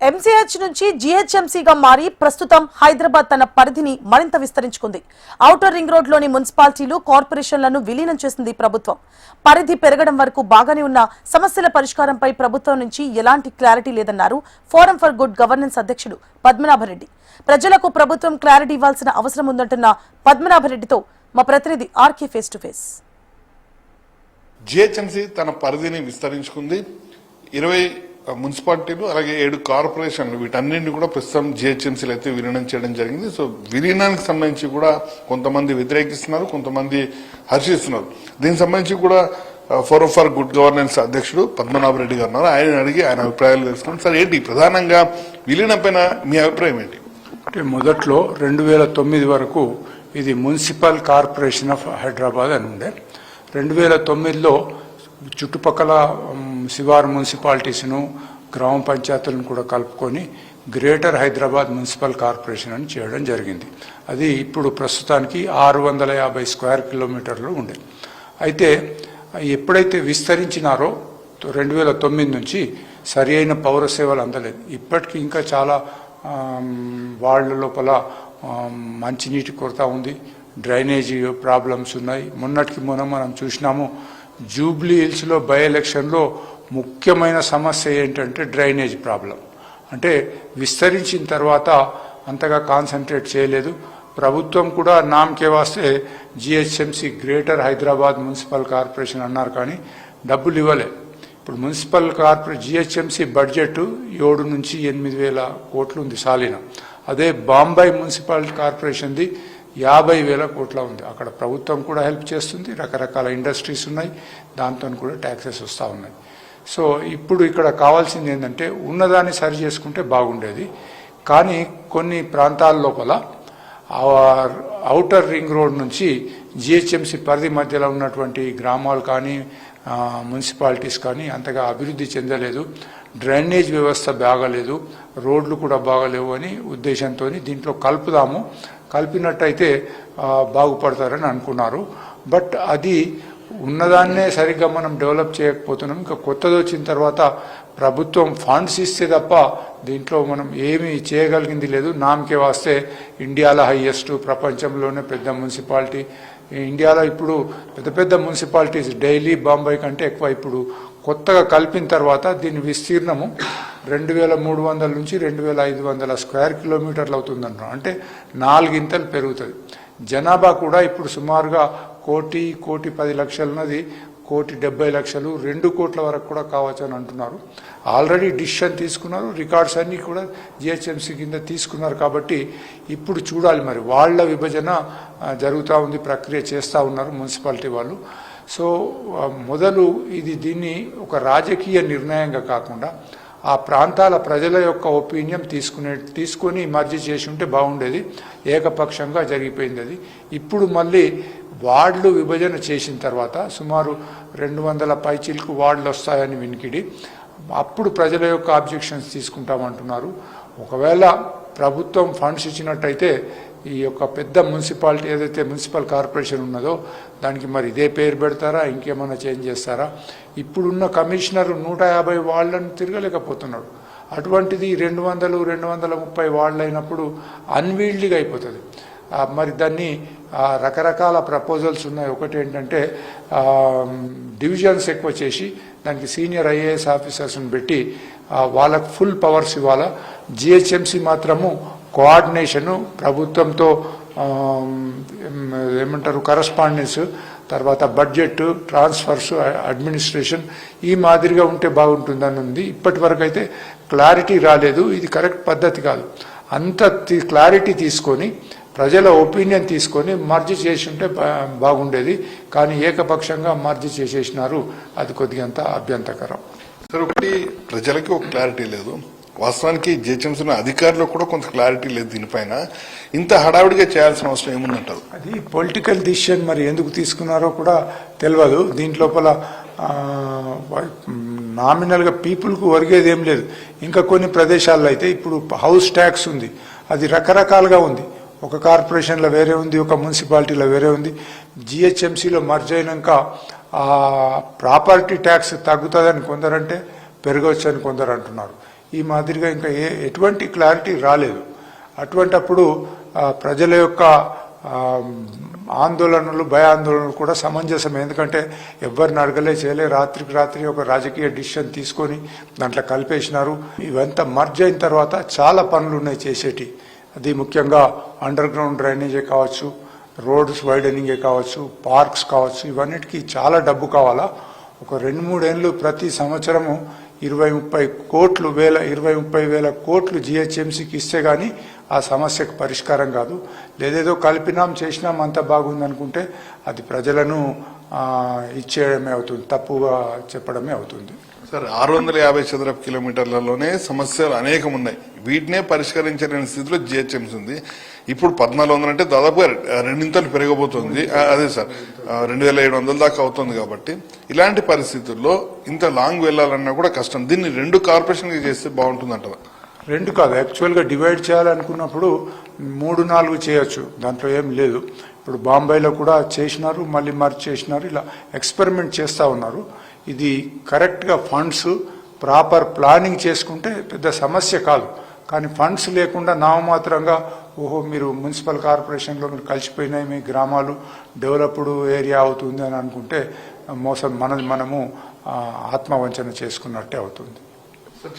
MCh నుంచి జీహెచ్ఎంసీగా మారి ప్రస్తుతం హైదరాబాద్ తన పరిధిని మరింత విస్తరించుకుంది. ఔటర్ రింగ్ రోడ్లోని మున్సిపాలిటీలు, కార్పొరేషన్లను విలీనం చేసింది ప్రభుత్వం. పరిధి పెరగడం వరకు బాగానే ఉన్న సమస్యల పరిష్కారంపై ప్రభుత్వం నుంచి ఎలాంటి క్లారిటీ లేదన్నారు ఫోరం ఫర్ గుడ్ గవర్నెన్స్ అధ్యక్షుడు పద్మనాభరెడ్డి. ప్రజలకు ప్రభుత్వం క్లారిటీ ఇవ్వాల్సిన అవసరం ఉందంటున్న పద్మనాభరెడ్డితో మా ప్రతినిధి RK face to face. GHMC తన పరిధిని విస్తరించుకుంది. 20 మున్సిపాలిటీలు అలాగే 7 కార్పొరేషన్లు వీటన్నింటినీ కూడా ప్రస్తుతం జీహెచ్ఎంసీలు అయితే విలీనం చేయడం జరిగింది. సో విలీనానికి సంబంధించి కూడా కొంతమంది వ్యతిరేకిస్తున్నారు, కొంతమంది హర్షిస్తున్నారు. దీనికి సంబంధించి కూడా ఫోరం ఫర్ గుడ్ గవర్నెన్స్ అధ్యక్షుడు పద్మనాభరెడ్డి గారు ఉన్నారు. ఆయన అడిగి ఆయన అభిప్రాయాలు తెలుసుకున్నాం. సార్, ఏంటి ప్రధానంగా విలీనం పైన మీ అభిప్రాయం ఏంటి? అంటే మొదట్లో 2009 వరకు ఇది మున్సిపల్ కార్పొరేషన్ ఆఫ్ హైదరాబాద్ అని ఉండే. 2009లో చుట్టుపక్కల శివారు మున్సిపాలిటీస్ను, గ్రామ పంచాయతీలను కూడా కలుపుకొని గ్రేటర్ హైదరాబాద్ మున్సిపల్ కార్పొరేషన్ అని చేయడం జరిగింది. అది ఇప్పుడు ప్రస్తుతానికి 650 స్క్వేర్ కిలోమీటర్లు ఉండే. అయితే ఎప్పుడైతే విస్తరించినారో 2009 నుంచి సరి అయిన పౌర సేవలు అందలేదు. ఇప్పటికీ ఇంకా చాలా వాళ్ళ లోపల మంచినీటి కొరత ఉంది, డ్రైనేజీ ప్రాబ్లమ్స్ ఉన్నాయి. మొన్నటికి మనం చూసినాము, జూబ్లీ హిల్స్లో బై ఎలక్షన్లో ముఖ్యమైన సమస్య ఏంటంటే డ్రైనేజ్ ప్రాబ్లం. అంటే విస్తరించిన తర్వాత అంతగా కాన్సన్ట్రేట్ చేయలేదు ప్రభుత్వం కూడా. నామకే వాస్తే GHMC greater Hyderabad municipal corporation అన్నారు, కానీ డబ్బులు ఇవ్వలే. ఇప్పుడు మున్సిపల్ జిహెచ్ఎంసీ బడ్జెట్ 7 నుంచి 8 వేల కోట్లు ఉంది సాలిన. అదే బాంబే మున్సిపల్ కార్పొరేషన్ది 50,000 కోట్ల ఉంది. అక్కడ ప్రభుత్వం కూడా హెల్ప్ చేస్తుంది, రకరకాల ఇండస్ట్రీస్ ఉన్నాయి, దాంతో కూడా ట్యాక్సెస్ వస్తూ ఉన్నాయి. సో ఇప్పుడు ఇక్కడ కావాల్సింది ఏంటంటే ఉన్నదాన్ని సరి చేసుకుంటే బాగుండేది. కానీ కొన్ని ప్రాంతాల లోపల ఔటర్ రింగ్ రోడ్ నుంచి జిహెచ్ఎంసీ పరిధి మధ్యలో ఉన్నటువంటి గ్రామాలు కానీ మున్సిపాలిటీస్ కానీ అంతగా అభివృద్ధి చెందలేదు. డ్రైనేజ్ వ్యవస్థ బాగలేదు, రోడ్లు కూడా బాగలేవు అని ఉద్దేశంతో దీంట్లో కలుపుదాము, కలిపినట్టయితే బాగుపడతారని అనుకున్నారు. బట్ అది ఉన్నదాన్నే సరిగ్గా మనం డెవలప్ చేయకపోతున్నాం. ఇంకా కొత్తది వచ్చిన తర్వాత ప్రభుత్వం ఫండ్స్ ఇస్తే తప్ప దీంట్లో మనం ఏమీ చేయగలిగింది లేదు. నామకే వాస్తే ఇండియాలో హైయెస్ట్, ప్రపంచంలోనే పెద్ద మున్సిపాలిటీ. ఇండియాలో ఇప్పుడు పెద్ద పెద్ద మున్సిపాలిటీస్ ఢిల్లీ, బాంబే కంటే ఎక్కువ. ఇప్పుడు కొత్తగా కలిపిన తర్వాత దీని విస్తీర్ణము 2300 నుంచి 2500 స్క్వేర్ కిలోమీటర్లు అవుతుందన్నారు. అంటే 4 ఇంతలు పెరుగుతుంది. జనాభా కూడా ఇప్పుడు సుమారుగా 1,10,00,000 ఉన్నది, 1,70,00,000, 2 కోట్ల వరకు కూడా కావచ్చు అని అంటున్నారు. ఆల్రెడీ డిసిషన్ తీసుకున్నారు, రికార్డ్స్ అన్నీ కూడా జిహెచ్ఎంసీ కింద తీసుకున్నారు. కాబట్టి ఇప్పుడు చూడాలి మరి వాళ్ళ విభజన జరుగుతూ ఉంది, ప్రక్రియ చేస్తూ ఉన్నారు మున్సిపాలిటీ వాళ్ళు. సో మొదలు దీన్ని ఒక రాజకీయ నిర్ణయంగా కాకుండా ఆ ప్రాంతాల ప్రజల యొక్క ఒపీనియన్ తీసుకొని మర్జీ చేసి ఉంటే బాగుండేది. ఏకపక్షంగా జరిగిపోయింది అది. ఇప్పుడు మళ్ళీ వార్డులు విభజన చేసిన తర్వాత సుమారు 200 పైచీలకు వార్డులు వస్తాయని వినికిడి. అప్పుడు ప్రజల యొక్క ఆబ్జెక్షన్స్ తీసుకుంటామంటున్నారు. ఒకవేళ ప్రభుత్వం ఫండ్స్ ఇచ్చినట్టయితే ఈ యొక్క పెద్ద మున్సిపాలిటీ ఏదైతే మున్సిపల్ కార్పొరేషన్ ఉన్నదో దానికి మరి ఇదే పేరు పెడతారా, ఇంకేమైనా చేంజ్ చేస్తారా? ఇప్పుడున్న కమిషనర్ 150 వార్డులను తిరగలేకపోతున్నాడు. అటువంటిది 200, 230 వార్డులు అయినప్పుడు అన్వీల్డ్గా అయిపోతుంది. మరి దాన్ని రకరకాల ప్రపోజల్స్ ఉన్నాయి. ఒకటి ఏంటంటే డివిజన్స్ ఎక్కువ చేసి దానికి సీనియర్ ఐఏఎస్ ఆఫీసర్స్ని పెట్టి వాళ్ళకు ఫుల్ పవర్స్ ఇవ్వాలా. జిహెచ్ఎంసీ మాత్రము కోఆర్డినేషను, ప్రభుత్వంతో ఏమంటారు కరస్పాండెన్స్, తర్వాత బడ్జెట్, ట్రాన్స్ఫర్స్, అడ్మినిస్ట్రేషన్ ఈ మాదిరిగా ఉంటే బాగుంటుందని ఉంది. ఇప్పటి వరకు అయితే క్లారిటీ రాలేదు. ఇది కరెక్ట్ పద్ధతి కాదు. అంత క్లారిటీ తీసుకొని ప్రజల ఒపీనియన్ తీసుకొని మర్జీ చేసి ఉంటే బాగుండేది. కానీ ఏకపక్షంగా మర్జీ చేసేసినారు, అది కొద్దిగంత అభ్యంతరకరం. సార్, ఒకటి ప్రజలకి ఒక క్లారిటీ లేదు, వాస్తవానికి జిహెచ్ఎంసీ అధికారులకు కూడా కొంత క్లారిటీ లేదు. దీనిపైన ఇంత హడావిడిగా చేయాల్సిన అవసరం ఏముందంటారు? అది పొలిటికల్ డిసిషన్, మరి ఎందుకు తీసుకున్నారో కూడా తెలియదు. దీంట్లోపల నామినల్గా పీపుల్కు ఒరిగేది ఏం లేదు. ఇంకా కొన్ని ప్రదేశాల్లో అయితే ఇప్పుడు హౌస్ ట్యాక్స్ ఉంది, అది రకరకాలుగా ఉంది. ఒక కార్పొరేషన్లో వేరే ఉంది, ఒక మున్సిపాలిటీలో వేరే ఉంది. జిహెచ్ఎంసీలో మర్జ్ అయినాక ప్రాపర్టీ ట్యాక్స్ తగ్గుతుందని కొందరంటే పెరగవచ్చు అని కొందరు అంటున్నారు. ఈ మాదిరిగా ఇంకా ఎటువంటి క్లారిటీ రాలేదు. అటువంటప్పుడు ప్రజల యొక్క ఆందోళనలు భయాందోళనలు కూడా సమంజసం. ఎందుకంటే ఎవరిని అడగలే చేయలే, రాత్రికి రాత్రి ఒక రాజకీయ డిసిషన్ తీసుకొని దాంట్లో కలిపేసినారు. ఇవంతా మర్జ్ అయిన తర్వాత చాలా పనులు ఉన్నాయి చేసేటి. అది ముఖ్యంగా అండర్ గ్రౌండ్ డ్రైనేజే కావచ్చు, రోడ్స్ వైడనింగే కావచ్చు, పార్క్స్ కావచ్చు, ఇవన్నిటికీ చాలా డబ్బు కావాలా. ఒక 2-3 ఏళ్ళు ప్రతి సంవత్సరము 20-30 కోట్లు జిహెచ్ఎంసీకి ఇస్తే కానీ ఆ సమస్యకు పరిష్కారం కాదు. లేదేదో కలిపినాం చేసినాం అంతా బాగుంది అనుకుంటే అది ప్రజలను ఇచ్చేయడమే అవుతుంది, తప్పుగా చెప్పడమే అవుతుంది. సార్ 650 చదరపు కిలోమీటర్లలోనే సమస్యలు అనేకం ఉన్నాయి. వీటినే పరిష్కరించలేని స్థితిలో జిహెచ్ఎంసీ ఉంది. ఇప్పుడు 1400 అంటే దాదాపుగా 2 పెరగబోతుంది. అదే సార్ 2700 దాకా అవుతుంది. కాబట్టి ఇలాంటి పరిస్థితుల్లో ఇంత లాంగ్ వెళ్లాలన్నా కూడా కష్టం. దీన్ని 2 కార్పొరేషన్కి చేస్తే బాగుంటుంది అంటారా? 2 కాదు, యాక్చువల్గా డివైడ్ చేయాలనుకున్నప్పుడు 3-4 చేయొచ్చు, దాంట్లో ఏం లేదు. ఇప్పుడు బాంబేలో కూడా చేసినారు, మళ్ళీ మర్చి చేసినారు, ఇలా ఎక్స్పెరిమెంట్ చేస్తూ ఉన్నారు. ఇది కరెక్ట్గా ఫండ్స్ ప్రాపర్ ప్లానింగ్ చేసుకుంటే పెద్ద సమస్య కాదు. కానీ ఫండ్స్ లేకుండా నామమాత్రంగా ఓహో మీరు మున్సిపల్ కార్పొరేషన్లో మీరు కలిసిపోయినాయి, మీ గ్రామాలు డెవలప్డ్ ఏరియా అవుతుంది అని అనుకుంటే మోసం మనము ఆత్మవంచన చేసుకున్నట్టే అవుతుంది.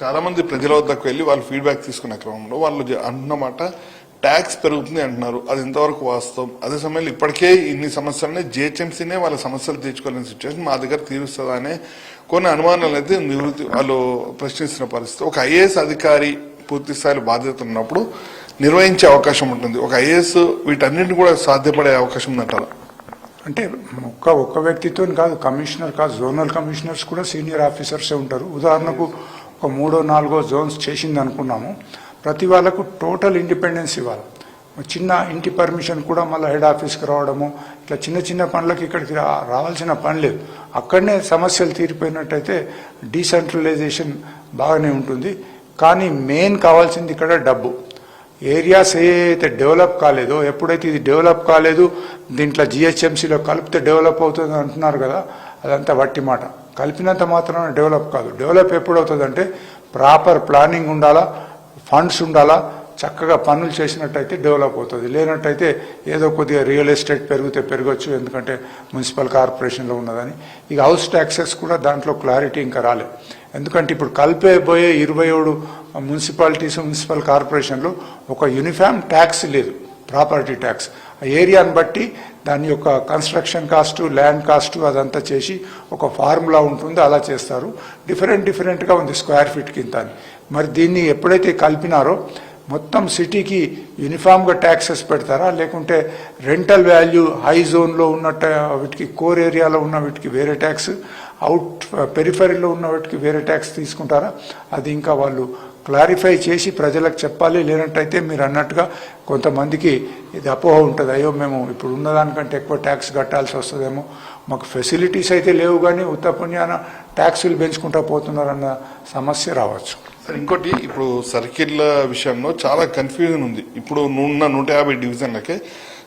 చాలా మంది ప్రజల వద్దకు వెళ్ళి వాళ్ళు ఫీడ్బ్యాక్ తీసుకునే క్రమంలో వాళ్ళు అంటున్నమాట ట్యాక్స్ పెరుగుతుంది అంటున్నారు. అది ఎంతవరకు వాస్తవం? అదే సమయంలో ఇప్పటికే ఇన్ని సమస్యలనే జిహెచ్ఎంసీనే వాళ్ళ సమస్యలు తీర్చుకోలేని సిచ్యువేషన్ మా దగ్గర తీరుస్తుందా అనే కొన్ని అనుమానాలు అయితే వాళ్ళు ప్రశ్నిస్తున్న పరిస్థితి. ఒక ఐఏఎస్ అధికారి పూర్తి స్థాయిలో బాధ్యత ఉన్నప్పుడు నిర్వహించే అవకాశం ఉంటుంది. ఒక ఐఏఎస్ వీటన్నింటిని కూడా సాధ్యపడే అవకాశం ఉందంటారా? అంటే ఒక్క వ్యక్తితో కాదు, కమిషనర్ కాదు, జోనల్ కమిషనర్స్ కూడా సీనియర్ ఆఫీసర్సే ఉంటారు. ఉదాహరణకు ఒక 3-4 జోన్స్ చేసింది అనుకున్నాము, ప్రతి వాళ్ళకు టోటల్ ఇండిపెండెన్స్ ఇవ్వాలి. చిన్న ఇంటి పర్మిషన్ కూడా మళ్ళీ హెడ్ ఆఫీస్కి రావడము, ఇట్లా చిన్న చిన్న పనులకి ఇక్కడికి రావాల్సిన పని లేదు. అక్కడనే సమస్యలు తీరిపోయినట్టయితే డీసెంట్రలైజేషన్ బాగానే ఉంటుంది. కానీ మెయిన్ కావాల్సింది ఇక్కడ డబ్బు. ఏరియాస్ ఏదైతే డెవలప్ కాలేదో, ఎప్పుడైతే ఇది డెవలప్ కాలేదు దీంట్లో జిహెచ్ఎంసీలో కలిపితే డెవలప్ అవుతుంది అంటున్నారు కదా, అదంతా వట్టి మాట. కలిపినంత మాత్రాన డెవలప్ కాదు. డెవలప్ ఎప్పుడవుతుందంటే ప్రాపర్ ప్లానింగ్ ఉండాలా, ఫండ్స్ ఉండాలా, చక్కగా పనులు చేసినట్టయితే డెవలప్ అవుతుంది. లేనట్టయితే ఏదో కొద్దిగా రియల్ ఎస్టేట్ పెరిగితే పెరగచ్చు, ఎందుకంటే మున్సిపల్ కార్పొరేషన్లో ఉన్నదని. ఇక హౌస్ ట్యాక్సెస్ కూడా దాంట్లో క్లారిటీ ఇంకా రాలేదు. ఎందుకంటే ఇప్పుడు కలిపేబోయే 27 మున్సిపాలిటీస్ మున్సిపల్ కార్పొరేషన్లో ఒక యూనిఫామ్ ట్యాక్స్ లేదు, ప్రాపర్టీ ట్యాక్స్. ఆ ఏరియాని బట్టి దాని యొక్క కన్స్ట్రక్షన్ కాస్టు, ల్యాండ్ కాస్టు అదంతా చేసి ఒక ఫార్ములా ఉంటుంది, అలా చేస్తారు. డిఫరెంట్గా ఉంది స్క్వేర్ ఫీట్ కింద అని. మరి దీన్ని ఎప్పుడైతే కలిపినారో మొత్తం సిటీకి యూనిఫామ్గా ట్యాక్సెస్ పెడతారా, లేకుంటే రెంటల్ వాల్యూ హై జోన్లో ఉన్నట్టు వీటికి, కోర్ ఏరియాలో ఉన్న వీటికి వేరే ట్యాక్స్, అవుట్ పెరిఫరీలో ఉన్న వాటికి వేరే ట్యాక్స్ తీసుకుంటారా? అది ఇంకా వాళ్ళు క్లారిఫై చేసి ప్రజలకు చెప్పాలి. లేనట్టయితే మీరు అన్నట్టుగా కొంతమందికి ఇది అపోహ ఉంటుంది, అయ్యో మేము ఇప్పుడు ఉన్నదానికంటే ఎక్కువ ట్యాక్స్ కట్టాల్సి వస్తుందేమో, మాకు ఫెసిలిటీస్ అయితే లేవు కానీ ఉత్తపుణ్యాన ట్యాక్సులు పెంచుకుంటా పోతున్నారన్న సమస్య రావచ్చు. సార్ ఇంకోటి, ఇప్పుడు సర్కిల్ విషయంలో చాలా కన్ఫ్యూజన్ ఉంది. ఇప్పుడు ఉన్న 150 డివిజన్లకే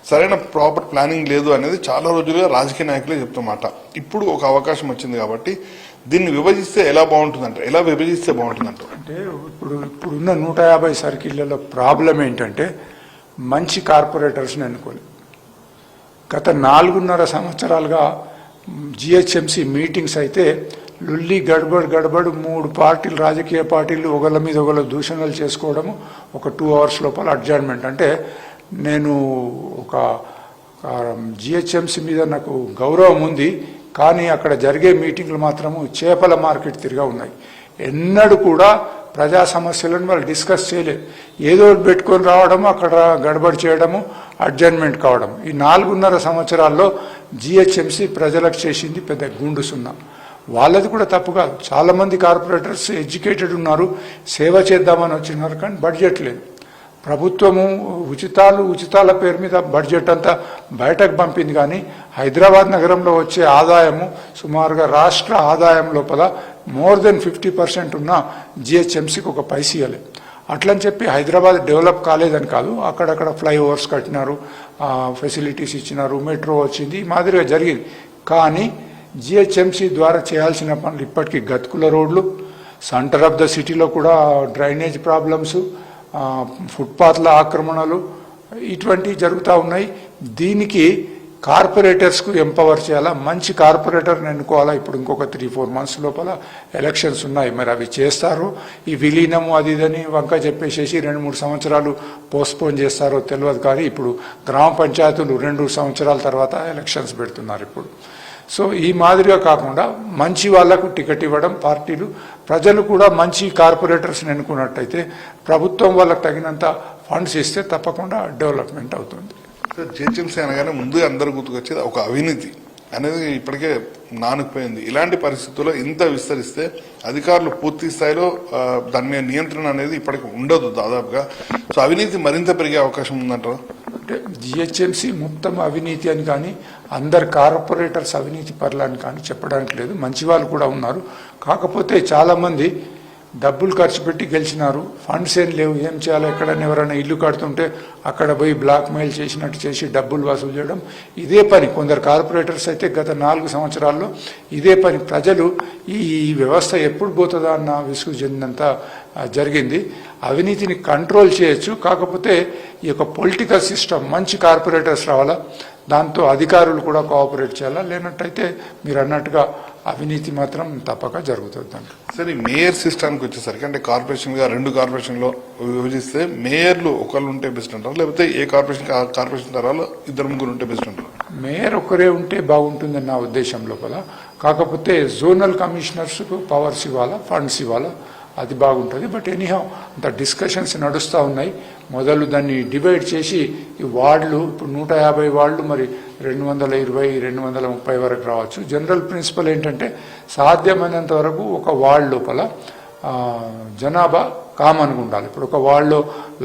సరైన ప్రాపర్ ప్లానింగ్ లేదు అనేది చాలా రోజులుగా రాజకీయ నాయకులే చెప్తున్నమాట. ఇప్పుడు ఒక అవకాశం వచ్చింది కాబట్టి దీన్ని విభజిస్తే ఎలా బాగుంటుందంట, ఎలా విభజిస్తే బాగుంటుందంట? అంటే ఇప్పుడున్న 150 సర్కిళ్లలో ప్రాబ్లం ఏంటంటే మంచి కార్పొరేటర్స్ని ఎన్నుకోలేదు. గత 4.5 సంవత్సరాలుగా జిహెచ్ఎంసీ మీటింగ్స్ అయితే లుల్లి గడబడ్ 3 పార్టీలు, రాజకీయ పార్టీలు ఒకళ్ళ మీద ఒకళ్ళు దూషణలు చేసుకోవడము, ఒక 2 అవర్స్ లోపల అడ్జర్న్మెంట్. అంటే నేను ఒక జిహెచ్ఎంసీ మీద నాకు గౌరవం ఉంది, కానీ అక్కడ జరిగే మీటింగ్లు మాత్రము చేపల మార్కెట్ తిరిగా ఉన్నాయి. ఎన్నడూ కూడా ప్రజా సమస్యలను వాళ్ళు డిస్కస్ చేయలేదు. ఏదో పెట్టుకొని రావడము, అక్కడ గడబడి చేయడము, అడ్జర్న్మెంట్ కావడం. ఈ 4.5 సంవత్సరాల్లో జిహెచ్ఎంసీ ప్రజలకు చేసింది పెద్ద గుండు సున్నా. వాళ్ళది కూడా తప్పు కాదు. చాలామంది కార్పొరేటర్స్ ఎడ్యుకేటెడ్ ఉన్నారు, సేవ చేద్దామని వచ్చినారు, కానీ బడ్జెట్ లేదు. ప్రభుత్వము ఉచితాల పేరు మీద బడ్జెట్ అంతా బయటకు పంపింది, కానీ హైదరాబాద్ నగరంలో వచ్చే ఆదాయము సుమారుగా రాష్ట్ర ఆదాయం లోపల మోర్ దెన్ 50% ఉన్న జిహెచ్ఎంసీకి ఒక పైసా ఇవ్వలేదు. అట్లని చెప్పి హైదరాబాద్ డెవలప్ కాలేదని కాదు, అక్కడక్కడ ఫ్లైఓవర్స్ కట్టినారు, ఫెసిలిటీస్ ఇచ్చినారు, మెట్రో వచ్చింది, ఈ మాదిరిగా జరిగింది. కానీ జిహెచ్ఎంసీ ద్వారా చేయాల్సిన పనులు ఇప్పటికీ గతుకుల రోడ్లు, సెంటర్ ఆఫ్ ద సిటీలో కూడా డ్రైనేజ్ ప్రాబ్లమ్స్, ఫుట్పాత్ల ఆక్రమణలు ఇటువంటివి జరుగుతూ ఉన్నాయి. దీనికి కార్పొరేటర్స్కు ఎంపవర్ చేయాలా, మంచి కార్పొరేటర్ని ఎన్నుకోవాలా. ఇప్పుడు ఇంకొక 3-4 మంత్స్ లోపల ఎలక్షన్స్ ఉన్నాయి. మరి అవి చేస్తారో ఈ విలీనము అది ఇదని వంక చెప్పేసేసి 2-3 సంవత్సరాలు పోస్ట్పోన్ చేస్తారో తెలియదు. కానీ ఇప్పుడు గ్రామ పంచాయతీలు 2 సంవత్సరాల తర్వాత ఎలక్షన్స్ పెడుతున్నారు ఇప్పుడు. సో ఈ మాదిరిగా కాకుండా మంచి వాళ్లకు టికెట్ ఇవ్వడం పార్టీలు, ప్రజలు కూడా మంచి కార్పొరేటర్స్ని ఎన్నుకున్నట్టయితే ప్రభుత్వం వాళ్ళకి తగినంత ఫండ్స్ ఇస్తే తప్పకుండా డెవలప్మెంట్ అవుతుంది. జిహెచ్ఎంసీ అనగానే ముందు అందరు గుర్తుకొచ్చేది ఒక అవినీతి అనేది ఇప్పటికే నానుకుపోయింది. ఇలాంటి పరిస్థితుల్లో ఇంత విస్తరిస్తే అధికారులు పూర్తి స్థాయిలో దాని మీద నియంత్రణ అనేది ఇప్పటికి ఉండదు దాదాపుగా. సో అవినీతి మరింత పెరిగే అవకాశం ఉందంటారు. అంటే జిహెచ్ఎంసీ మొత్తం అవినీతి అని కానీ అందరు కార్పొరేటర్స్ అవినీతి పరులని కానీ చెప్పడానికి లేదు. మంచి వాళ్ళు కూడా ఉన్నారు. కాకపోతే చాలామంది డబ్బులు ఖర్చు పెట్టి గెలిచినారు, ఫండ్స్ ఏం లేవు, ఏం చేయాలో ఎక్కడైనా ఎవరైనా ఇల్లు కడుతుంటే అక్కడ పోయి బ్లాక్ మెయిల్ చేసినట్టు చేసి డబ్బులు వసూలు చేయడం ఇదే పని. కొందరు కార్పొరేటర్స్ అయితే గత 4 సంవత్సరాల్లో ఇదే పని. ప్రజలు ఈ వ్యవస్థ ఎప్పుడు పోతుందా అన్న విసుగు చెందినంత జరిగింది. అవినీతిని కంట్రోల్ చేయొచ్చు, కాకపోతే ఈ యొక్క పొలిటికల్ సిస్టమ్ మంచి కార్పొరేటర్స్ రావాలా, దాంతో అధికారులు కూడా కోఆపరేట్ చేయాలా. లేనట్టయితే మీరు అన్నట్టుగా అవినీతి మాత్రం తప్పక జరుగుతుంది. సరే, మేయర్ సిస్టానికి వచ్చేసరికి అంటే కార్పొరేషన్గా 2 కార్పొరేషన్లో విభజిస్తే మేయర్లు ఒకళ్ళు ఉంటే బెస్ట్ అంటారు, లేకపోతే ఏ కార్పొరేషన్ తరాలు 2-3 ఉంటే బెస్ట్ అంటారు? మేయర్ ఒక్కరే ఉంటే బాగుంటుందని నా ఉద్దేశం లోపల. కాకపోతే జోనల్ కమిషనర్స్కు పవర్స్ ఇవ్వాలా, ఫండ్స్ ఇవ్వాలా, అది బాగుంటుంది. బట్ ఎనీహౌ అంత డిస్కషన్స్ నడుస్తూ ఉన్నాయి. మొదలు దాన్ని డివైడ్ చేసి ఈ వార్డులు ఇప్పుడు 150 వార్డులు మరి 220-230 వరకు రావచ్చు. జనరల్ ప్రిన్సిపల్ ఏంటంటే సాధ్యమైనంత వరకు ఒక వార్డు లోపల జనాభా కామన్గా ఉండాలి. ఇప్పుడు ఒక వార్డులో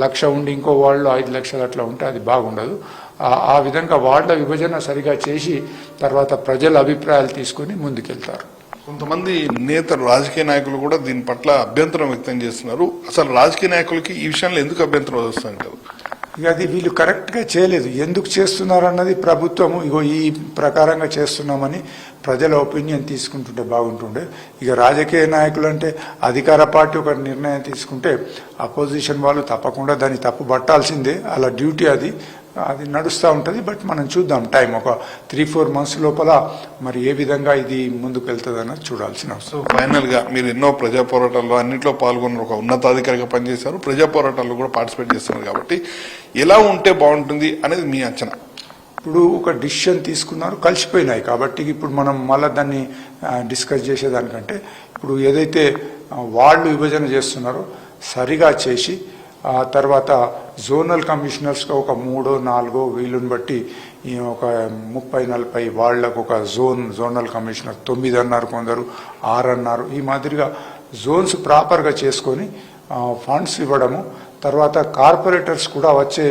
1,00,000 ఉండి ఇంకో వార్డులో 5 లక్షలు అట్లా ఉంటే అది బాగుండదు. ఆ విధంగా వార్డుల విభజన సరిగా చేసి తర్వాత ప్రజల అభిప్రాయాలు తీసుకొని ముందుకెళ్తారు. కొంతమంది నేతలు, రాజకీయ నాయకులు కూడా దీని పట్ల అభ్యంతరం వ్యక్తం చేస్తున్నారు. అసలు రాజకీయ నాయకులకి ఈ విషయంలో ఎందుకు అభ్యంతరం వస్తుంటారు? ఇక అది వీళ్ళు కరెక్ట్గా చేయలేదు. ఎందుకు చేస్తున్నారు అన్నది ప్రభుత్వము ఇగో ఈ ప్రకారంగా చేస్తున్నామని ప్రజల ఒపీనియన్ తీసుకుంటుంటే బాగుంటుండే. ఇక రాజకీయ నాయకులు అంటే అధికార పార్టీ ఒక నిర్ణయం తీసుకుంటే అపోజిషన్ వాళ్ళు తప్పకుండా దాన్ని తప్పు పట్టాల్సిందే, అలా డ్యూటీ అది నడుస్తూ ఉంటుంది. బట్ మనం చూద్దాం, టైం ఒక 3-4 మంత్స్ లోపల మరి ఏ విధంగా ఇది ముందుకు వెళ్తుంది అన్నది చూడాల్సిన అవసరం. ఫైనల్ గా మీరు ఎన్నో ప్రజా పోరాటాల్లో అన్నింటిలో పాల్గొన్న ఒక ఉన్నతాధికారిగా పనిచేశారు, ప్రజా పోరాటాల్లో కూడా పార్టిసిపేట్ చేస్తున్నారు కాబట్టి ఎలా ఉంటే బాగుంటుంది అనేది మీ అంచనా? ఇప్పుడు ఒక డిసిషన్ తీసుకున్నారు, కలిసిపోయినాయి కాబట్టి ఇప్పుడు మనం మళ్ళీ దాన్ని డిస్కస్ చేసేదానికంటే ఇప్పుడు ఏదైతే వాళ్ళు విభజన చేస్తున్నారో సరిగా చేసి ఆ తర్వాత జోనల్ కమిషనర్స్గా ఒక 3-4 వీళ్ళని బట్టి ఒక 30-40 వాళ్ళకు ఒక జోనల్ కమిషనర్ 9 అన్నారు, కొందరు 6 అన్నారు. ఈ మాదిరిగా జోన్స్ ప్రాపర్గా చేసుకొని ఫండ్స్ ఇవ్వడము, తర్వాత కార్పొరేటర్స్ కూడా వచ్చే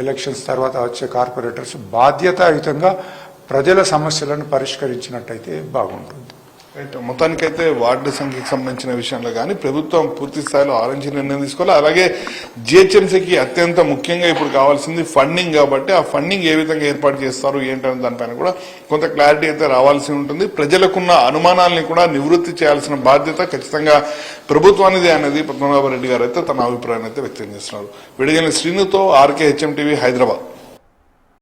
ఎలక్షన్స్ తర్వాత వచ్చే కార్పొరేటర్స్ బాధ్యతాయుతంగా ప్రజల సమస్యలను పరిష్కరించినట్టయితే బాగుంటుంది. మొత్తానికైతే వార్డు సంఖ్యకు సంబంధించిన విషయంలో కానీ ప్రభుత్వం పూర్తి స్థాయిలో ఆలోచించి నిర్ణయం తీసుకోవాలి. అలాగే జిహెచ్ఎంసీకి అత్యంత ముఖ్యంగా ఇప్పుడు కావాల్సింది ఫండింగ్ కాబట్టి ఆ ఫండింగ్ ఏ విధంగా ఏర్పాటు చేస్తారు ఏంటనే దానిపైన కూడా కొంత క్లారిటీ అయితే రావాల్సి ఉంటుంది. ప్రజలకున్న అనుమానాలని కూడా నివృత్తి చేయాల్సిన బాధ్యత ఖచ్చితంగా ప్రభుత్వానిదే అనేది పద్మనాభరెడ్డి గారు అయితే తన అభిప్రాయాన్ని అయితే వ్యక్తం చేస్తున్నారు. విడుదల శ్రీనుతో RK HM TV హైదరాబాద్.